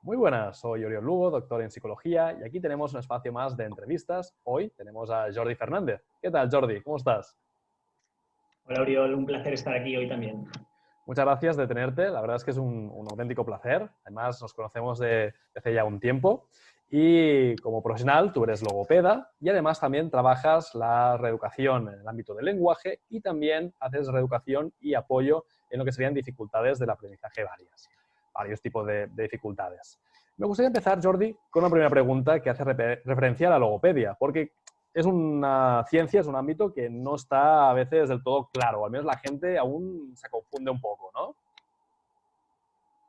Muy buenas, soy Oriol Lugo, doctor en psicología, y aquí tenemos un espacio más de entrevistas. Hoy tenemos a Jordi Fernández. ¿Qué tal, Jordi? ¿Cómo estás? Hola, Oriol, un placer estar aquí hoy también. Muchas gracias de tenerte. La verdad es que es un auténtico placer. Además, nos conocemos de hace ya un tiempo. Y como profesional, tú eres logopeda y además también trabajas la reeducación en el ámbito del lenguaje y también haces reeducación y apoyo en lo que serían dificultades del aprendizaje varios tipos de dificultades. Me gustaría empezar, Jordi, con una primera pregunta que hace referencia a la logopedia, porque es una ciencia, es un ámbito que no está a veces del todo claro, o al menos la gente aún se confunde un poco, ¿no?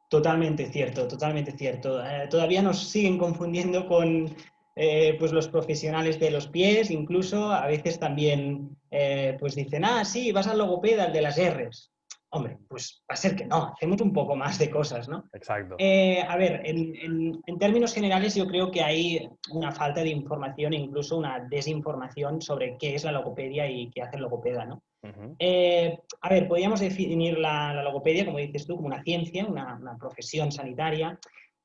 Totalmente cierto, totalmente cierto. Todavía nos siguen confundiendo con pues los profesionales de los pies, incluso a veces también pues dicen, ah, sí, vas al logopeda, el de las R's. Hombre, pues va a ser que no, hacemos un poco más de cosas, ¿no? Exacto. A ver, en términos generales yo creo que hay una falta de información e incluso una desinformación sobre qué es la logopedia y qué hace el logopeda, ¿no? Uh-huh. A ver, podríamos definir la logopedia, como dices tú, como una ciencia, una profesión sanitaria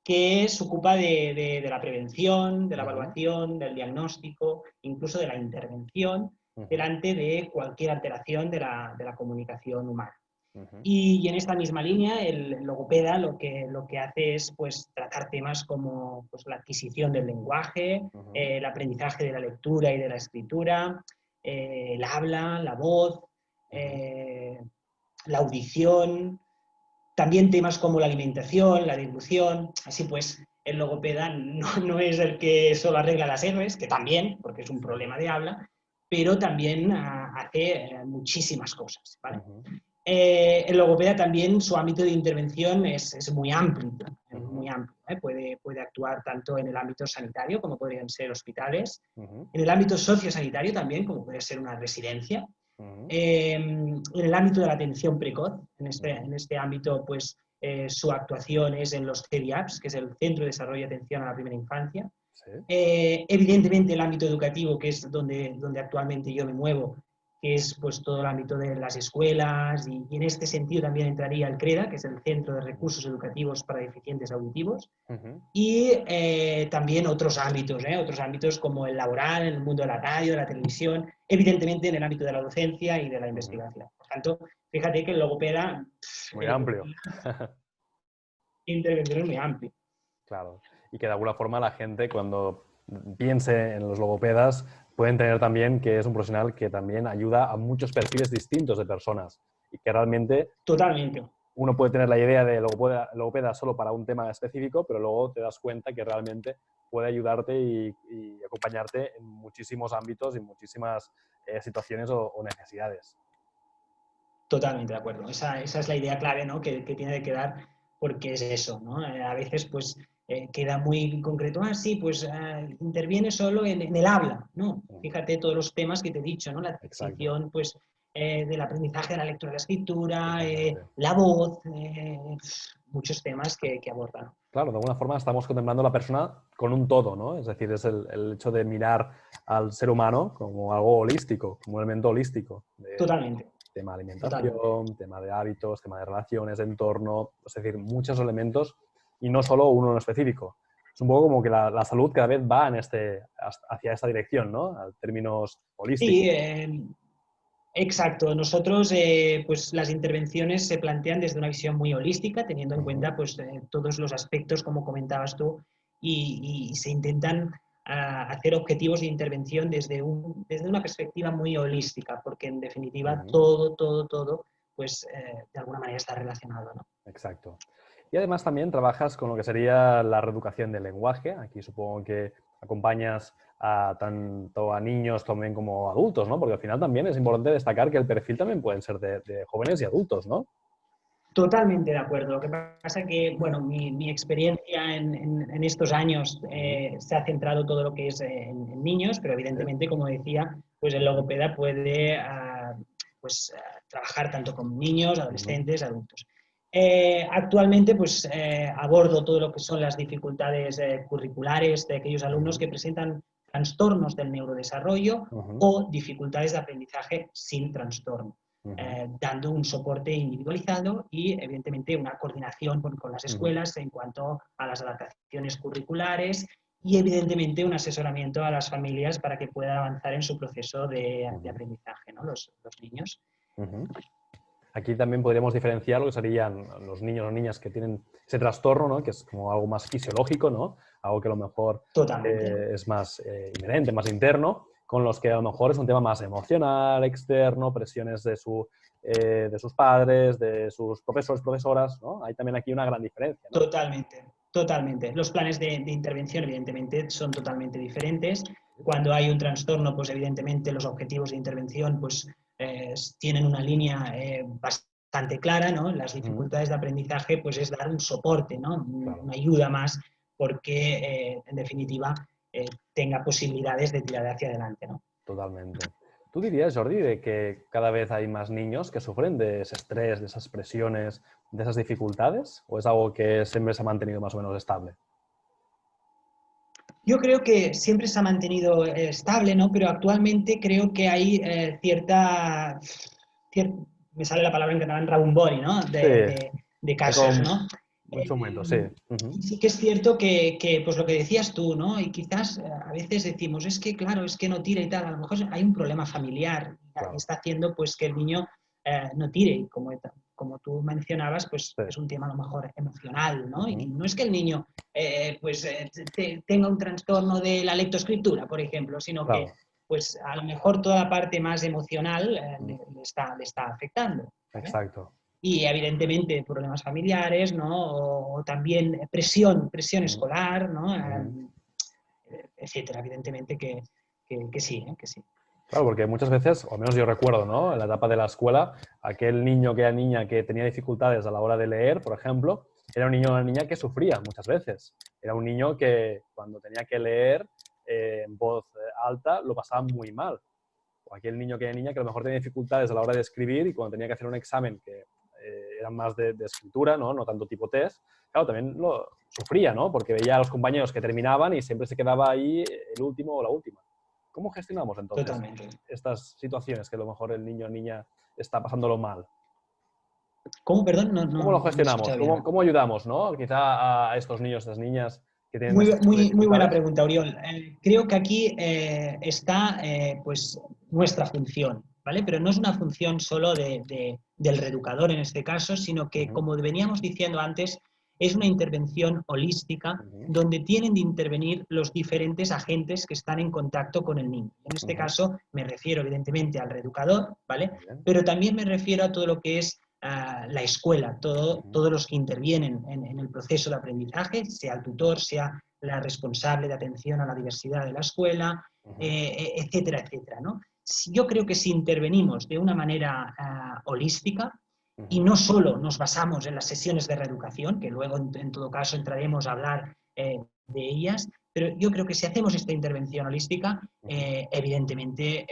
que se ocupa de la prevención, de la Uh-huh. evaluación, del diagnóstico, incluso de la intervención Uh-huh. delante de cualquier alteración de la comunicación humana. Uh-huh. Y en esta misma línea, el logopeda lo que hace es pues, tratar temas como pues, la adquisición del lenguaje, Uh-huh. el aprendizaje de la lectura y de la escritura, el habla, la voz, Uh-huh. eh, la audición, también temas como la alimentación, la deglución. Así pues, el logopeda no es el que solo arregla las R's, que también, porque es un Sí. problema de habla, pero también hace muchísimas cosas, ¿vale? Uh-huh. El logopeda también, su ámbito de intervención es muy amplio, Uh-huh. Puede actuar tanto en el ámbito sanitario, como podrían ser hospitales, Uh-huh. en el ámbito sociosanitario también, como puede ser una residencia, Uh-huh. en el ámbito de la atención precoz. Uh-huh. En este ámbito, pues, su actuación es en los CEDIAPS, que es el Centro de Desarrollo y Atención a la Primera Infancia. Sí. Evidentemente el ámbito educativo, que es donde actualmente yo me muevo, que es pues todo el ámbito de las escuelas y en este sentido también entraría el CREDA, que es el Centro de Recursos Educativos para Deficientes Auditivos, Uh-huh. y también otros ámbitos como el laboral, en el mundo de la radio, de la televisión, evidentemente en el ámbito de la docencia y de la Uh-huh. investigación. Por tanto, fíjate que el logopeda, Muy amplio. intervención es muy amplia. Claro. Y que de alguna forma la gente cuando piense en los logopedas pueden tener también que es un profesional que también ayuda a muchos perfiles distintos de personas y que realmente Totalmente. uno puede tener la idea de logopeda solo para un tema específico, pero luego te das cuenta que realmente puede ayudarte y acompañarte en muchísimos ámbitos y muchísimas situaciones o necesidades. Totalmente de acuerdo. Esa es la idea clave, ¿no? que tiene que quedar, porque es eso, ¿no? A veces pues queda muy concreto, sí, pues interviene solo en el habla, ¿no? Uh-huh. Fíjate todos los temas que te he dicho, ¿no? La Exacto, adquisición pues, del aprendizaje de la lectura y la escritura, totalmente. la voz, muchos temas que abordan. Claro, de alguna forma estamos contemplando a la persona con un todo, ¿no? Es decir, es el hecho de mirar al ser humano como algo holístico, como un elemento holístico. De Totalmente, tema de totalmente. alimentación, tema de hábitos, tema de relaciones, de entorno, es decir, muchos elementos y no solo uno en específico. Es un poco como que la salud cada vez va hacia esta dirección, ¿no? A términos Sí, holísticos. exacto. Nosotros, pues las intervenciones se plantean desde una visión muy holística, teniendo en Uh-huh. cuenta pues, todos los aspectos, como comentabas tú, y se intentan hacer objetivos de intervención desde una perspectiva muy holística, porque en definitiva Uh-huh. todo, pues de alguna manera está relacionado, ¿no? Exacto. Y además también trabajas con lo que sería la reeducación del lenguaje. Aquí supongo que acompañas tanto a niños también como a adultos, ¿no? Porque al final también es importante destacar que el perfil también pueden ser de jóvenes y adultos, ¿no? Totalmente de acuerdo. Lo que pasa es que, bueno, mi experiencia en estos años Ujú. se ha centrado todo lo que es en niños, pero Sí. evidentemente, como decía, pues el logopeda puede pues, trabajar tanto con niños, Ujú. adolescentes, adultos. Actualmente, pues abordo todo lo que son las dificultades curriculares de aquellos alumnos Ujú. que presentan trastornos del neurodesarrollo Ujú. o dificultades de aprendizaje sin trastorno. dando un soporte individualizado y, evidentemente, una coordinación con las escuelas en cuanto a las adaptaciones curriculares y, evidentemente, un asesoramiento a las familias para que puedan avanzar en su proceso de aprendizaje, ¿no? Los niños. Aquí también podríamos diferenciar lo que serían los niños o niñas que tienen ese trastorno, ¿no? Que es como algo más fisiológico, ¿no? Algo que a lo mejor es más inherente, más interno, con los que a lo mejor es un tema más emocional, externo, presiones de sus padres, de sus profesores, profesoras, ¿no? Hay también aquí una gran diferencia, ¿no? Totalmente. Los planes de intervención, evidentemente, son totalmente diferentes. Cuando hay un trastorno, pues evidentemente los objetivos de intervención pues, tienen una línea bastante clara, ¿no? Las dificultades de aprendizaje pues, es dar un soporte, ¿no? Claro. Una ayuda más porque, en definitiva, tenga posibilidades de tirar hacia adelante, ¿no? Totalmente. ¿Tú dirías, Jordi, de que cada vez hay más niños que sufren de ese estrés, de esas presiones, de esas dificultades? ¿O es algo que siempre se ha mantenido más o menos estable? Yo creo que siempre se ha mantenido estable, ¿no? Pero actualmente creo que hay me sale la palabra en catalán, rebombori, ¿no? De casos, ¿no? Mucho momento, sí. Y sí que es cierto que, pues lo que decías tú, ¿no? Y quizás a veces decimos, es que claro, es que no tira y tal, a lo mejor hay un problema familiar que está haciendo pues que el niño no tire, y como tú mencionabas, pues es un tema a lo mejor emocional, ¿no? Y no es que el niño tenga un trastorno de la lectoescritura, por ejemplo, sino que pues a lo mejor toda la parte más emocional le está afectando, ¿vale? Exacto. Y evidentemente problemas familiares, ¿no? O también presión escolar, ¿no? Etcétera. Evidentemente que sí, que sí. Claro, porque muchas veces, o al menos yo recuerdo, ¿no? En la etapa de la escuela, aquel niño que era niña que tenía dificultades a la hora de leer, por ejemplo, era un niño o una niña que sufría muchas veces. Era un niño que cuando tenía que leer en voz alta lo pasaba muy mal. O aquel niño que era niña que a lo mejor tenía dificultades a la hora de escribir y cuando tenía que hacer un examen que era más de escritura, ¿no? No tanto tipo test, claro, también lo sufría, ¿no? Porque veía a los compañeros que terminaban y siempre se quedaba ahí el último o la última. ¿Cómo gestionamos entonces estas situaciones que a lo mejor el niño o niña está pasándolo mal? ¿Cómo, perdón? ¿Cómo lo gestionamos? ¿Cómo ayudamos, ¿no? Quizá a estos niños, estas niñas que tienen este tipo de Muy buena dificultades. pregunta, Oriol. Creo que aquí está pues, nuestra función, ¿vale? Pero no es una función solo del reeducador en este caso, sino que, como veníamos diciendo antes, es una intervención holística donde tienen de intervenir los diferentes agentes que están en contacto con el niño. En este caso me refiero evidentemente al reeducador, ¿vale? Pero también me refiero a todo lo que es la escuela, todos los que intervienen en el proceso de aprendizaje, sea el tutor, sea la responsable de atención a la diversidad de la escuela, etcétera, etcétera, ¿no? Yo creo que si intervenimos de una manera holística, y no solo nos basamos en las sesiones de reeducación, que luego en todo caso entraremos a hablar de ellas, pero yo creo que si hacemos esta intervención holística, evidentemente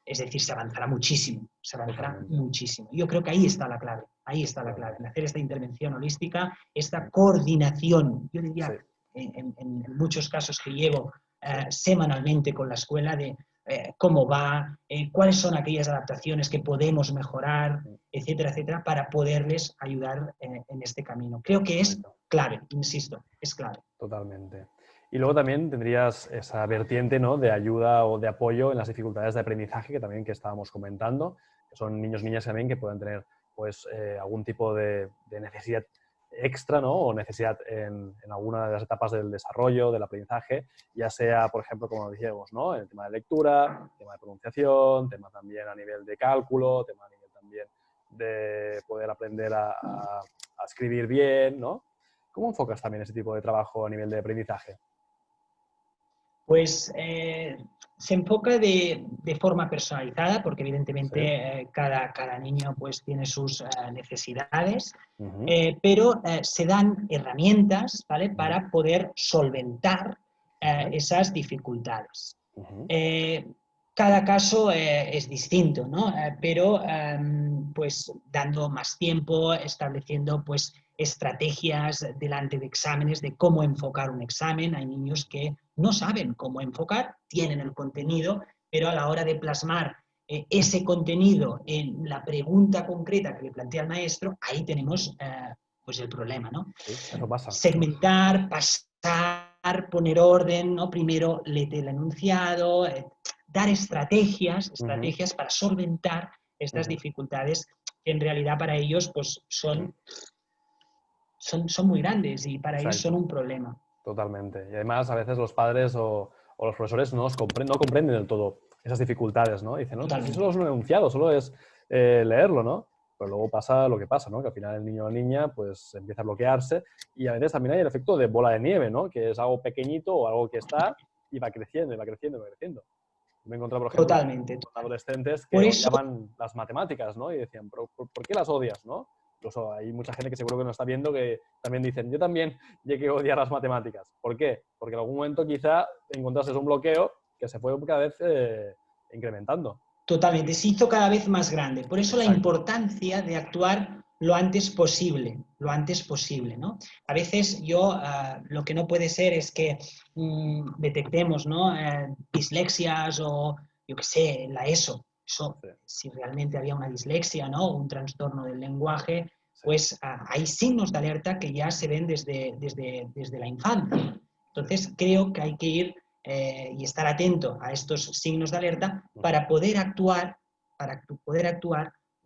es decir, se avanzará muchísimo, muchísimo. Yo creo que ahí está la clave, en hacer esta intervención holística, esta coordinación, yo diría, en muchos casos que llevo semanalmente con la escuela, de cómo va, cuáles son aquellas adaptaciones que podemos mejorar, etcétera, etcétera, para poderles ayudar en este camino. Creo que es clave, insisto, es clave. Totalmente. Y luego también tendrías esa vertiente, ¿no? De ayuda o de apoyo en las dificultades de aprendizaje que estábamos comentando, que son niños y niñas también que pueden tener pues, algún tipo de necesidad extra, ¿no? O necesidad en alguna de las etapas del desarrollo, del aprendizaje, ya sea, por ejemplo, como decíamos, ¿no? En el tema de lectura, tema de pronunciación, tema también a nivel de cálculo, tema a nivel también de poder aprender a escribir bien, ¿no? ¿Cómo enfocas también ese tipo de trabajo a nivel de aprendizaje? Pues se enfoca de forma personalizada, porque evidentemente cada niño pues, tiene sus necesidades, pero se dan herramientas, ¿vale? Para poder solventar esas dificultades. Cada caso es distinto, ¿no? Pero pues dando más tiempo, estableciendo pues estrategias delante de exámenes de cómo enfocar un examen. Hay niños que no saben cómo enfocar, tienen el contenido, pero a la hora de plasmar ese contenido en la pregunta concreta que le plantea el maestro, ahí tenemos pues el problema, ¿no? Sí, eso pasa. Segmentar, pasar, poner orden, ¿no? Primero léete el enunciado, dar estrategias para solventar estas dificultades que en realidad para ellos pues, son muy grandes y para ellos son un problema. Totalmente. Y además, a veces los padres o los profesores no comprenden del todo esas dificultades, ¿no? Dicen, no, pues si solo es un enunciado, solo es leerlo, ¿no? Pero luego pasa lo que pasa, ¿no? Que al final el niño o la niña pues empieza a bloquearse y a veces también hay el efecto de bola de nieve, ¿no? Que es algo pequeñito o algo que está y va creciendo, y va creciendo, y va creciendo. Me he encontrado, por ejemplo, Totalmente. con adolescentes que Por eso, odiaban las matemáticas, ¿no? Y decían, ¿por qué las odias, no? Incluso hay mucha gente que seguro que nos está viendo que también dicen, yo también llegué a odiar las matemáticas. ¿Por qué? Porque en algún momento quizá encontrases un bloqueo que se fue cada vez incrementando. totalmente, se hizo cada vez más grande. Por eso la Exacto. importancia de actuar lo antes posible, ¿no? A veces lo que no puede ser es que detectemos, ¿no? Dislexias o, yo qué sé, la ESO. Eso, Sí. si realmente había una dislexia, ¿no? Un trastorno del lenguaje, Sí. pues hay signos de alerta que ya se ven desde la infancia. Entonces, creo que hay que ir y estar atento a estos signos de alerta para poder actuar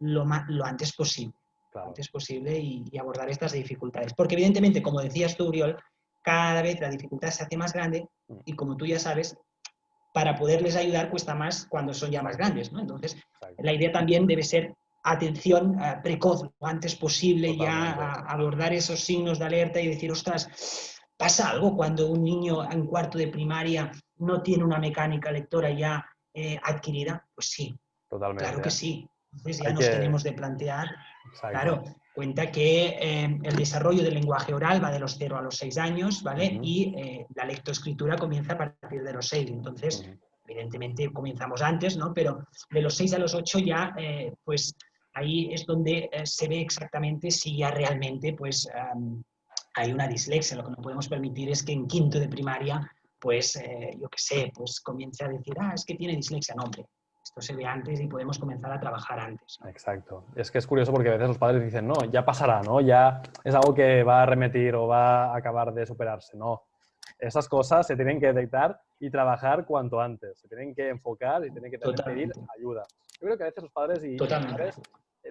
lo antes posible. Claro. Lo antes posible y abordar estas dificultades. Porque evidentemente, como decías tú, Oriol, cada vez la dificultad se hace más grande y como tú ya sabes, para poderles ayudar cuesta más cuando son ya más grandes, ¿no? Entonces, la idea también debe ser atención precoz, lo antes posible. Totalmente. Ya abordar esos signos de alerta y decir, ostras, ¿pasa algo cuando un niño en cuarto de primaria no tiene una mecánica lectora ya adquirida? Pues sí, totalmente. Claro que sí. Entonces ya nos tenemos de plantear, Exacto. claro, cuenta que el desarrollo del lenguaje oral va de los 0 a los 6 años, ¿vale? Y la lectoescritura comienza a partir de los 6. Entonces, evidentemente comenzamos antes, ¿no? Pero de los 6 a los 8 ya, pues ahí es donde se ve exactamente si ya realmente, pues, hay una dislexia. Lo que no podemos permitir es que en quinto de primaria, pues, yo qué sé, pues comience a decir, es que tiene dislexia. No, hombre. Esto se ve antes y podemos comenzar a trabajar antes, ¿no? Exacto. Es que es curioso porque a veces los padres dicen, no, ya pasará, ¿no? Ya es algo que va a remitir o va a acabar de superarse. No. Esas cosas se tienen que detectar y trabajar cuanto antes. Se tienen que enfocar y tienen que también pedir ayuda. Yo creo que a veces los padres y madres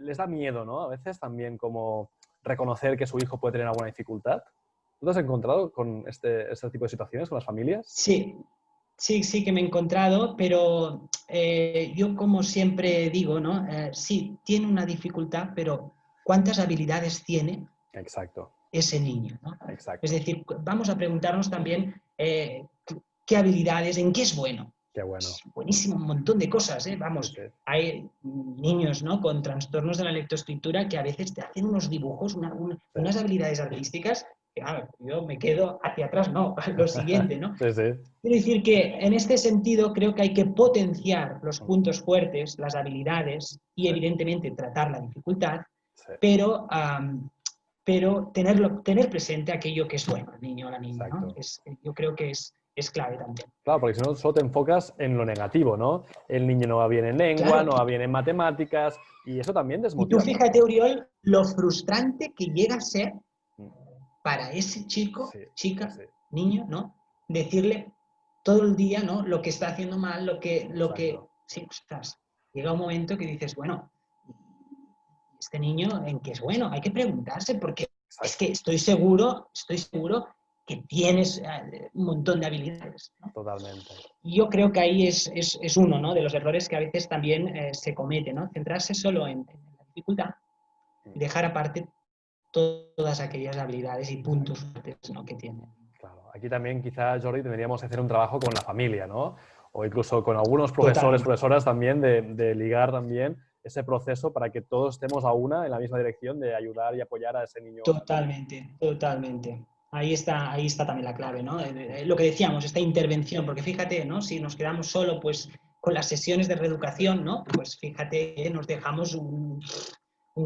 les da miedo, ¿no? A veces también como reconocer que su hijo puede tener alguna dificultad. ¿Tú te has encontrado con este tipo de situaciones con las familias? Sí que me he encontrado, pero yo como siempre digo, ¿no? Sí, tiene una dificultad, pero ¿cuántas habilidades tiene ese niño, ¿no? Exacto. Es decir, vamos a preguntarnos también qué habilidades, en qué es bueno. Qué bueno. Es buenísimo, un montón de cosas, ¿eh? Vamos, hay niños, ¿no? Con trastornos de la lectoescritura que a veces te hacen unos dibujos, unas habilidades artísticas que, yo me quedo hacia atrás, no, lo siguiente, ¿no? Quiero decir que en este sentido creo que hay que potenciar los puntos fuertes, las habilidades y evidentemente tratar la dificultad, pero tener presente aquello que es bueno, el niño o la niña, ¿no? Yo creo que es clave también. Claro, porque si no solo te enfocas en lo negativo, ¿no? El niño no va bien en lengua, no va bien en matemáticas y eso también desmotiva. Y tú fíjate, Oriol, lo frustrante que llega a ser para ese chico, chica, niño, ¿no? Decirle todo el día, ¿no? Lo que está haciendo mal, lo que... Sí, ostras. Llega un momento que dices, bueno, este niño en qué es bueno, hay que preguntarse porque es que estoy seguro que tienes un montón de habilidades, ¿no? Totalmente. Y yo creo que ahí es uno, ¿no? De los errores que a veces también se comete, ¿no? Centrarse solo en la dificultad y dejar aparte todas aquellas habilidades y puntos fuertes, ¿no? que tienen. Claro. Aquí también quizá, Jordi, deberíamos hacer un trabajo con la familia, ¿no? O incluso con algunos profesores, profesoras también, de ligar también ese proceso para que todos estemos a una en la misma dirección de ayudar y apoyar a ese niño. Totalmente. Ahí está también la clave, ¿no? Lo que decíamos, esta intervención, porque fíjate, ¿no? Si nos quedamos solo pues, con las sesiones de reeducación, ¿no? Pues fíjate que nos dejamos un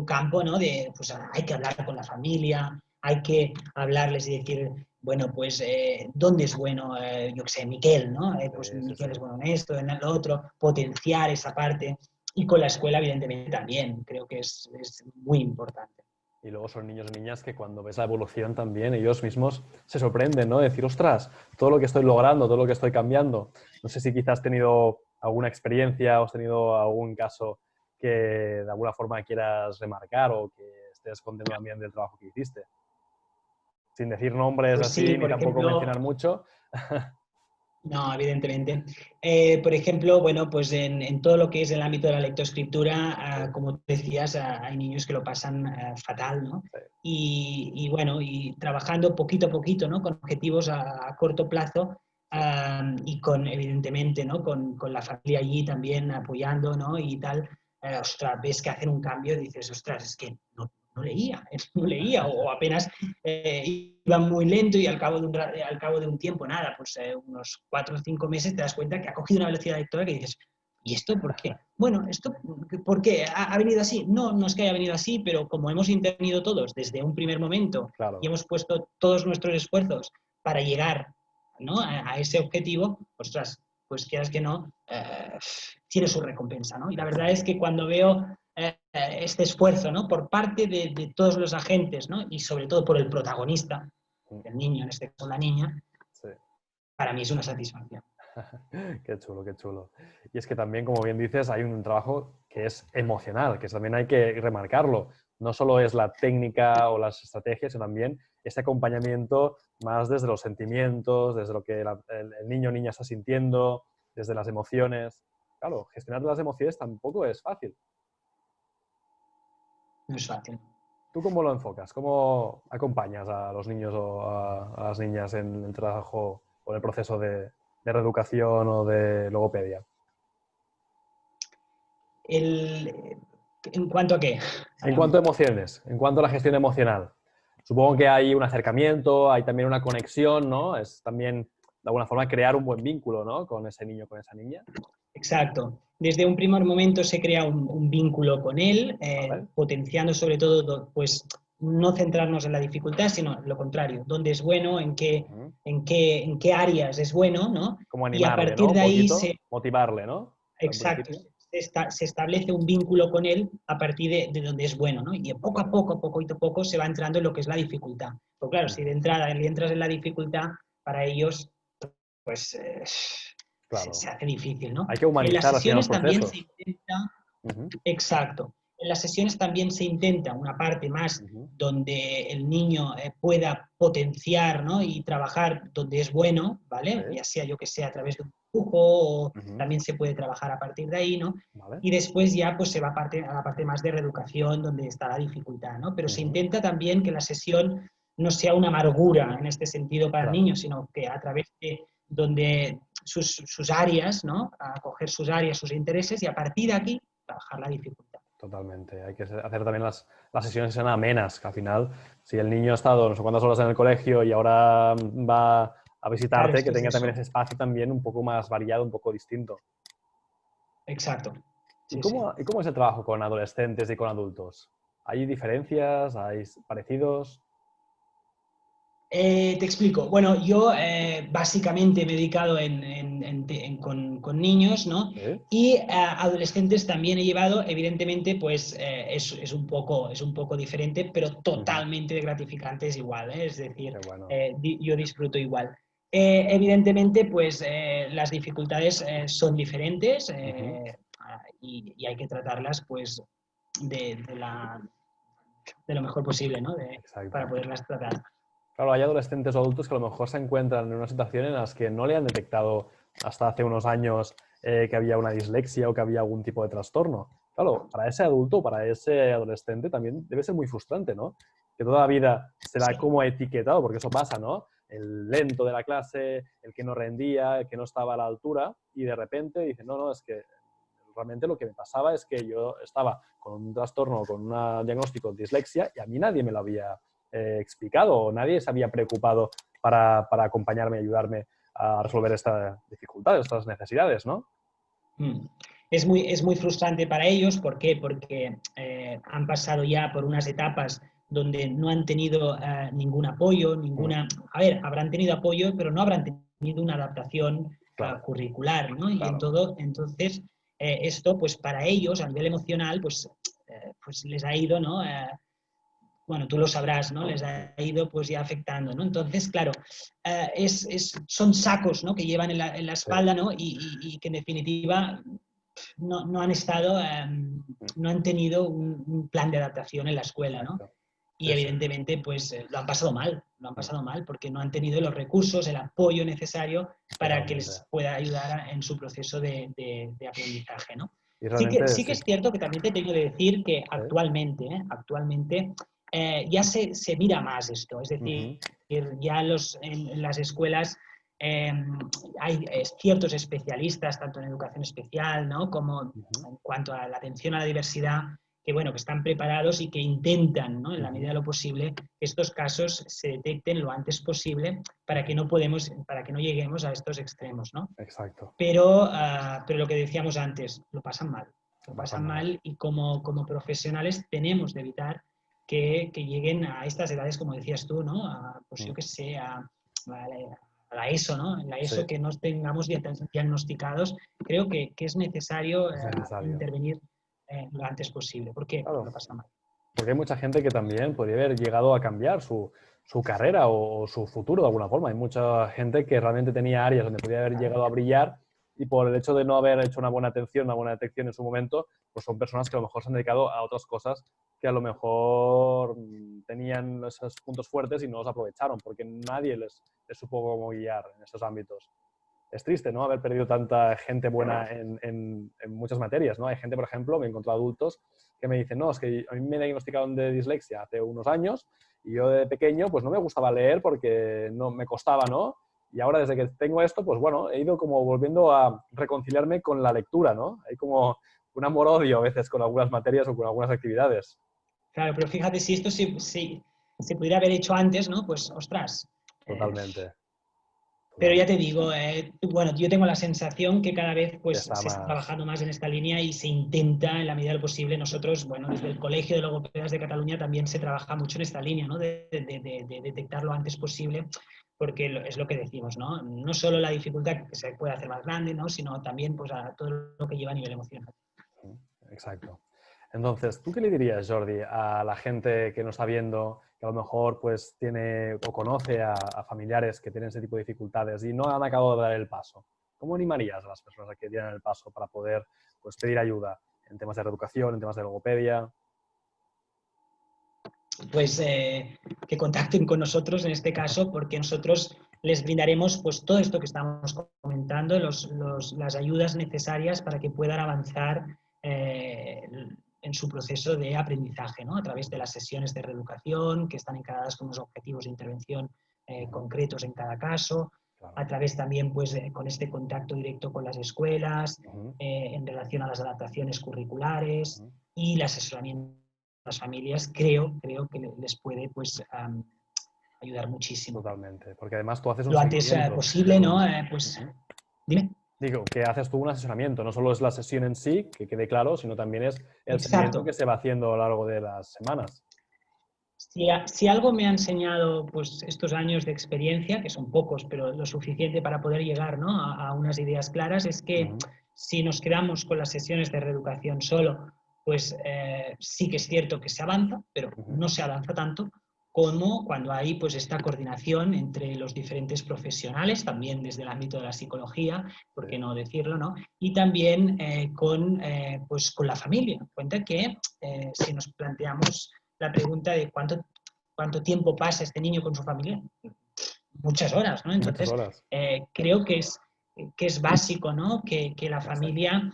campo, ¿no? De, pues hay que hablar con la familia, hay que hablarles y decir, bueno, pues, ¿dónde es bueno, yo qué sé, Miquel, ¿no? Pues Miquel es bueno en esto, en lo otro, potenciar esa parte. Y con la escuela, evidentemente, también. Creo que es muy importante. Y luego son niños y niñas que cuando ves la evolución también, ellos mismos se sorprenden, ¿no? Decir, ostras, todo lo que estoy logrando, todo lo que estoy cambiando. No sé si quizás has tenido alguna experiencia o has tenido algún caso que de alguna forma quieras remarcar o que estés contento también del trabajo que hiciste. Sin decir nombres Pues sí, así, ni por tampoco ejemplo, mencionar mucho. no, evidentemente. Por ejemplo, bueno, pues en todo lo que es el ámbito de la lectoescritura, como tú decías, hay niños que lo pasan fatal, ¿no? Sí, Bueno, y trabajando poquito a poquito, ¿no? Con objetivos a corto plazo, sí. y con, evidentemente, ¿no? Con la familia allí también apoyando, ¿no? Y tal, ostras, ves que hacen un cambio y dices, ostras, es que no leía, no leía, o apenas iba muy lento y al cabo de un tiempo, nada, pues unos 4 o 5 meses te das cuenta que ha cogido una velocidad lectora que dices, ¿y esto por qué? Bueno, ¿esto por qué? ¿Ha venido así? No, no es que haya venido así, pero como hemos intervenido todos desde un primer momento y Claro, hemos puesto todos nuestros esfuerzos para llegar, ¿no? a ese objetivo, ostras, pues quieras que no, tiene su recompensa, ¿no? Y la verdad es exacto. que cuando veo este esfuerzo, ¿no? Por parte de todos los agentes, ¿no? Y sobre todo por el protagonista, Mm, el niño, en este caso la niña, sí. para mí es una satisfacción. Qué chulo, qué chulo. Y es que también, como bien dices, hay un trabajo que es emocional, que también hay que remarcarlo. No solo es la técnica o las estrategias, sino también ese acompañamiento más desde los sentimientos, desde lo que el niño o niña está sintiendo, desde las emociones. Claro, gestionar las emociones tampoco es fácil. No es fácil. ¿Tú cómo lo enfocas? ¿Cómo acompañas a los niños o a las niñas en el trabajo o en el proceso de reeducación o de logopedia? El, ¿En cuanto a qué? En cuanto a emociones, en cuanto a la gestión emocional, supongo que hay un acercamiento, hay también una conexión, ¿no? Es también, de alguna forma, crear un buen vínculo, ¿no? Con ese niño, con esa niña. Exacto. Desde un primer momento se crea un vínculo con él, ¿Vale? potenciando sobre todo, pues, no centrarnos en la dificultad, sino lo contrario, dónde es bueno, Ujú. en qué áreas es bueno, ¿no? Como Y a animarle, ¿no? partir Un de ahí poquito, motivarle, ¿no? Al exacto, principio. se establece un vínculo con él a partir de donde es bueno, ¿no? Y poquito a poco, se va entrando en lo que es la dificultad. Pero claro, si Ujú. de entrada le entras en la dificultad, para ellos, pues se Claro. hace difícil, ¿no? Hay que En las humanizar al final los sesiones también se procesos. intenta, Ujú, exacto, en las sesiones también se intenta una parte más ujú. donde el niño pueda potenciar, ¿no? Y trabajar donde es bueno, Sí. ¿vale? Ya sea yo que sé a través de un dibujo o Ujú. también se puede trabajar a partir de ahí, ¿no? Vale. Y después ya pues se va a la parte más de reeducación donde está la dificultad, ¿no? Pero se Ujú. intenta también que la sesión no sea una amargura en este sentido para el Claro. niño, sino que a través de donde sus áreas, ¿no? A coger sus áreas, sus intereses y a partir de aquí trabajar la dificultad. Totalmente. Hay que hacer también las sesiones sean amenas, que al final, si el niño ha estado no sé cuántas horas en el colegio y ahora va a Claro, visitarte, es que que es tenga también eso. ese espacio también un poco más variado, un poco distinto. Exacto. ¿Y Sí, sí. y cómo es el trabajo con adolescentes y con adultos? ¿Hay diferencias? ¿Hay parecidos? Te explico. Bueno, yo básicamente me he dedicado con niños, ¿no? ¿Sí? Y adolescentes también he llevado, evidentemente, pues es un poco diferente, pero Ujú. totalmente gratificante es igual, ¿eh? Es decir, Qué bueno. yo disfruto igual. Evidentemente, pues las dificultades son diferentes Ujú. y hay que tratarlas, pues, de lo mejor posible, ¿no? Para Exacto. poderlas tratar. Claro, hay adolescentes o adultos que a lo mejor se encuentran en una situación en las que no le han detectado hasta hace unos años que había una dislexia o que había algún tipo de trastorno. Claro, para ese adulto, para ese adolescente también debe ser muy frustrante, ¿no? Que toda la vida se la ha Sí. como etiquetado, porque eso pasa, ¿no? El lento de la clase, el que no rendía, el que no estaba a la altura, y de repente dice, no, no, es que realmente lo que me pasaba es que yo estaba con un trastorno, con un diagnóstico de dislexia, y a mí nadie me lo había explicado, nadie se había preocupado para acompañarme y ayudarme a resolver esta dificultad, estas necesidades, ¿no? Mm. Es muy frustrante para ellos. ¿Por qué? Porque han pasado ya por unas etapas donde no han tenido ningún apoyo, Mm, ninguna... A ver, habrán tenido apoyo, pero no habrán tenido una adaptación claro, curricular, ¿no? Y en claro. todo, entonces, esto, pues para ellos, a nivel emocional, pues les ha ido, ¿no? Bueno, tú lo sabrás, ¿no? Les ha ido pues ya afectando, ¿no? Entonces, claro, son sacos, ¿no? Que llevan en la espalda, ¿no? Y que en definitiva no han estado, no han tenido un plan de adaptación en la escuela, ¿no? Y evidentemente, pues lo han pasado mal porque no han tenido los recursos, el apoyo necesario para que les pueda ayudar en su proceso de aprendizaje, ¿no? Sí que es cierto que también te tengo que decir que actualmente ya se mira más esto, es decir, ya en las escuelas hay ciertos especialistas, tanto en educación especial, ¿no? Como en cuanto a la atención a la diversidad, que bueno, que están preparados y que intentan, ¿no? En la medida de lo posible, que estos casos se detecten lo antes posible para que no lleguemos a estos extremos, ¿no? Exacto. Pero lo que decíamos antes, lo pasan mal. Lo pasan mal y como profesionales tenemos de evitar que lleguen a estas edades, como decías tú, ¿no? Pues yo qué sé, a la ESO, ¿no? En la ESO que no tengamos diagnosticados, creo que es necesario intervenir lo antes posible, porque lo pasa mal. Porque hay mucha gente que también podría haber llegado a cambiar su carrera o su futuro de alguna forma. Hay mucha gente que realmente tenía áreas donde podía haber llegado a brillar y por el hecho de no haber hecho una buena atención, una buena detección en su momento, pues son personas que a lo mejor se han dedicado a otras cosas que a lo mejor tenían esos puntos fuertes y no los aprovecharon porque nadie les supo cómo guiar en esos ámbitos. Es triste, ¿no? Haber perdido tanta gente buena en muchas materias, ¿no? Hay gente, por ejemplo, me he encontrado adultos que me dicen, no, es que a mí me diagnosticaron de dislexia hace unos años y yo de pequeño pues no me gustaba leer porque no me costaba, ¿no? Y ahora desde que tengo esto, pues bueno, he ido como volviendo a reconciliarme con la lectura, ¿no? Hay como un amor-odio a veces con algunas materias o con algunas actividades. Claro, pero fíjate, si esto se pudiera haber hecho antes, ¿no? Pues, ostras. Totalmente. Pero ya te digo, bueno, yo tengo la sensación que cada vez pues, se está más... trabajando más en esta línea y se intenta, en la medida de lo posible, nosotros, bueno, desde el Colegio de Logopedas de Cataluña también se trabaja mucho en esta línea, ¿no? De detectar lo antes posible, porque es lo que decimos, ¿no? No solo la dificultad que se puede hacer más grande, ¿no? Sino también pues, a todo lo que lleva a nivel emocional. Exacto. Entonces, ¿tú qué le dirías, Jordi, a la gente que nos está viendo, que a lo mejor pues tiene o conoce a familiares que tienen ese tipo de dificultades y no han acabado de dar el paso? ¿Cómo animarías a las personas a que dieran el paso para poder pues, pedir ayuda en temas de reeducación, en temas de logopedia? Pues que contacten con nosotros en este caso, porque nosotros les brindaremos pues todo esto que estamos comentando, las ayudas necesarias para que puedan avanzar en su proceso de aprendizaje, ¿no? A través de las sesiones de reeducación que están encaradas con unos objetivos de intervención concretos en cada caso, a través también pues, con este contacto directo con las escuelas, en relación a las adaptaciones curriculares y el asesoramiento a las familias, creo que les puede pues, ayudar muchísimo. Totalmente, porque además tú haces un lo antes posible, ¿no? Pues, dime. Digo, que haces tú un asesoramiento, no solo es la sesión en sí, que quede claro, sino también es el seguimiento que se va haciendo a lo largo de las semanas. Si algo me ha enseñado pues, estos años de experiencia, que son pocos, pero lo suficiente para poder llegar, ¿no? a unas ideas claras, es que si nos quedamos con las sesiones de reeducación solo, pues sí que es cierto que se avanza, pero no se avanza tanto como cuando hay pues, esta coordinación entre los diferentes profesionales, también desde el ámbito de la psicología, por qué no decirlo, ¿no? Y también pues, con la familia. Cuenta que si nos planteamos la pregunta de cuánto tiempo pasa este niño con su familia. Muchas horas, ¿no? Entonces, creo que es básico, ¿no? Que la familia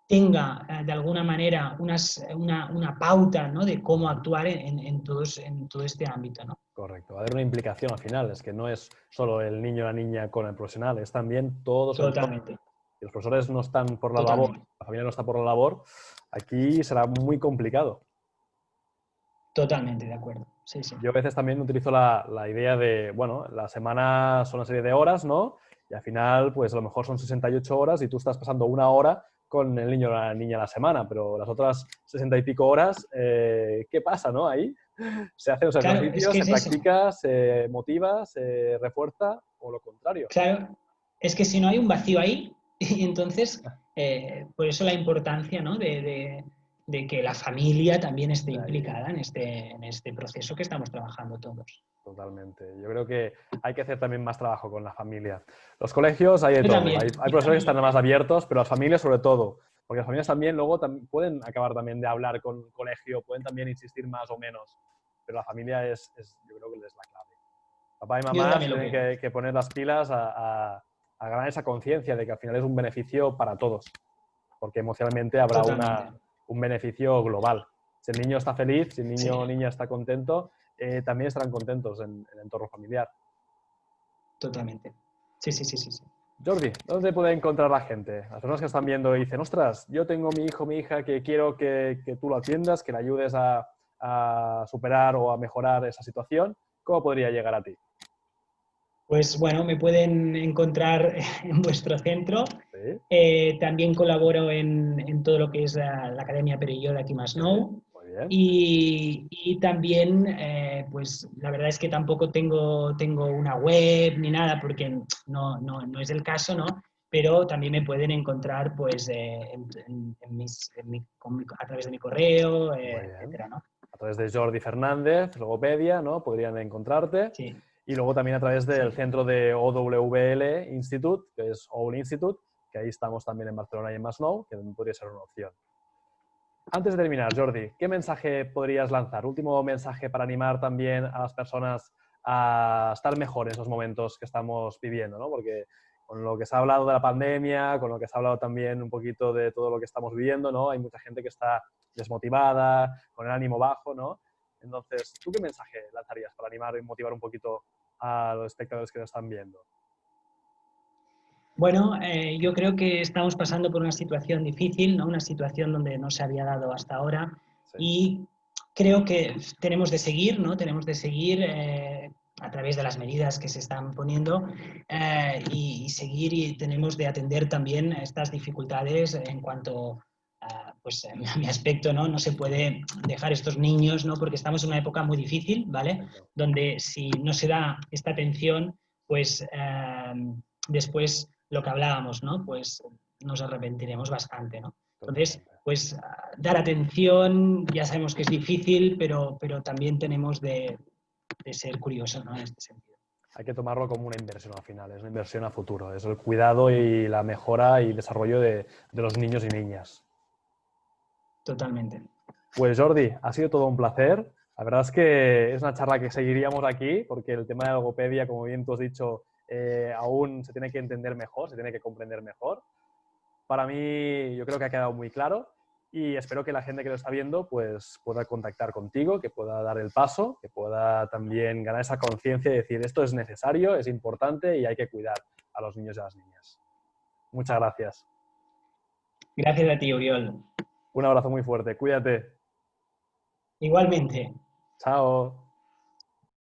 tenga de alguna manera una pauta, ¿no? De cómo actuar en todo este ámbito, ¿no? Correcto, va a haber una implicación al final, es que no es solo el niño o la niña con el profesional, es también todo su entorno. Totalmente. Si los profesores no están por la labor, la familia no está por la labor, aquí será muy complicado. Totalmente, de acuerdo. Sí, sí. Yo a veces también utilizo la idea de, bueno, la semana son una serie de horas, ¿no? Y al final, pues a lo mejor son 68 horas y tú estás pasando una hora con el niño o la niña a la semana, pero las otras 60 y pico horas, ¿qué pasa, no? Ahí se hacen los ejercicios, se practica, se motiva, se refuerza o lo contrario. Claro, es que si no hay un vacío ahí, y entonces Por eso la importancia, ¿no? de que la familia también esté De ahí, implicada en este proceso que estamos trabajando todos. totalmente. Yo creo que hay que hacer también más trabajo con la familia. Los colegios hay de Yo todo. también, Hay yo profesores que están también. más abiertos, pero las familias sobre todo. Porque las familias también luego pueden acabar también de hablar con el colegio, pueden también insistir más o menos. Pero la familia yo creo que es la clave. Papá y Yo mamá se también lo tienen creo. que poner las pilas a ganar esa conciencia de que al final es un beneficio para todos. Porque emocionalmente habrá Totalmente. un beneficio global. Si el niño está feliz, si el niño o Sí, niña está contento, también estarán contentos en el entorno familiar. totalmente. Sí, sí, sí, sí, sí. Jordi, ¿dónde puede encontrar la gente? Las personas que están viendo y dicen, ostras, yo tengo mi hijo, mi hija, que quiero que tú lo atiendas, que le ayudes a superar o a mejorar esa situación. ¿Cómo podría llegar a ti? Pues bueno, me pueden encontrar en vuestro centro. Sí, También colaboro en todo lo que es la Academia Perelló de Aquí Más sí, Know. muy bien. Y también, pues la verdad es que tampoco tengo una web ni nada, porque no es el caso, ¿no? Pero también me pueden encontrar pues, a través de mi correo, Muy bien. etcétera, ¿no? A través de Jordi Fernández, Logopedia, ¿no? Podrían encontrarte. Sí, Y luego también a través del sí. centro de OWL Institute, que es Owl Institute, que ahí estamos también en Barcelona y en Masnou, que podría ser una opción. Antes de terminar, Jordi, ¿qué mensaje podrías lanzar? Último mensaje para animar también a las personas a estar mejor en esos momentos que estamos viviendo, ¿no? Porque con lo que se ha hablado de la pandemia, con lo que se ha hablado también un poquito de todo lo que estamos viviendo, ¿no? Hay mucha gente que está desmotivada, con el ánimo bajo, ¿no? Entonces, ¿tú qué mensaje lanzarías para animar y motivar un poquito a los espectadores que nos están viendo? Bueno, yo creo que estamos pasando por una situación difícil, ¿no? Una situación donde no se había dado hasta ahora Sí, y creo que tenemos de seguir, ¿no? Tenemos de seguir a través de las medidas que se están poniendo y seguir y tenemos de atender también estas dificultades en cuanto pues, a mi aspecto, ¿no? No se puede dejar estos niños, ¿no? Porque estamos en una época muy difícil, ¿vale? correcto. Donde si no se da esta atención, pues después lo que hablábamos, ¿no? Pues nos arrepentiremos bastante, ¿no? Entonces, Totalmente. pues dar atención, ya sabemos que es difícil, pero también tenemos de ser curiosos, ¿no? En este sentido. Hay que tomarlo como una inversión al final, es una inversión a futuro, es el cuidado y la mejora y desarrollo de los niños y niñas. Totalmente. Pues Jordi, ha sido todo un placer. La verdad es que es una charla que seguiríamos aquí porque el tema de la logopedia, como bien tú has dicho, aún se tiene que entender mejor, se tiene que comprender mejor. Para mí yo creo que ha quedado muy claro y espero que la gente que lo está viendo pues pueda contactar contigo, que pueda dar el paso, que pueda también ganar esa conciencia y decir esto es necesario, es importante y hay que cuidar a los niños y a las niñas. Muchas gracias. Gracias a ti, Oriol. Un abrazo muy fuerte. Cuídate. Igualmente. Chao.